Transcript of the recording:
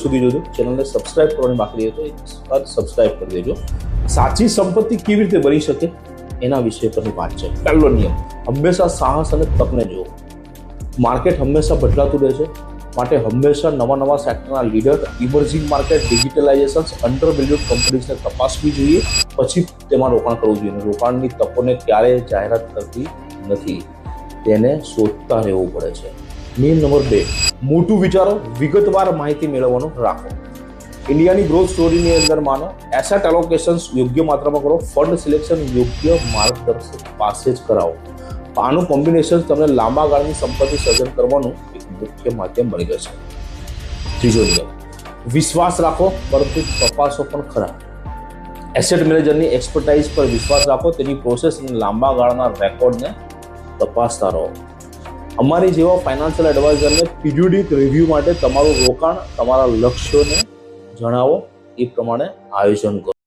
સુધી જોજો, ચેનલને સબસ્ક્રાઇબ કરવાની બાકી રહે તો એક વાર સબસ્ક્રાઇબ કરી દેજો. સાચી સંપત્તિ કેવી રીતે બની શકે એના વિષય પરની વાત છે. પહેલો નિયમ, હંમેશા સાહસ અને તકને જુઓ. માર્કેટ હંમેશા બદલાતું રહે છે, માટે હંમેશા નવા સેક્ટરના leader, emerging market, digitalisation, under valued કંપનીઝને તપાસવી જોઈએ, પછી તેમાં રોકાણ કરવું જોઈએ. રોકાણની તકોને ક્યારેય જાહેરાત કરતી નથી, તેને શોધતા રહેવું પડે છે. નિયમ નંબર 2, મોટું વિચારો, વિગતવાર માહિતી મેળવવાનું રાખો. ઇન્ડિયાની ગ્રોથ સ્ટોરીની અંદર માનો એસેટ એલોકેશન્સ યોગ્ય માત્રામાં કરો, ફંડ સિલેક્શન યોગ્ય માર્ગદર્શક પાસે જ કરાવો. આનું કોમ્બિનેશન તમને લાંબા ગાળાની સંપત્તિ સર્જન કરવાનું એક મુખ્ય માધ્યમ બની જશે. ત્રીજો નિયમ, વિશ્વાસ રાખો પરંતુ તપાસો પણ ખરા. એસેટ મેનેજરની એક્સપર્ટાઇઝ પર વિશ્વાસ રાખો, તેની પ્રોસેસ અને લાંબા ગાળાના રેકોર્ડને તપાસતા રહો. અમારી જેવા ફાઇનાન્શિયલ એડવાઇઝરને પીરિયોડિક રિવ્યૂ માટે તમારું રોકાણ, તમારા લક્ષ્યોને જણાવો, એ પ્રમાણે આયોજન કરો.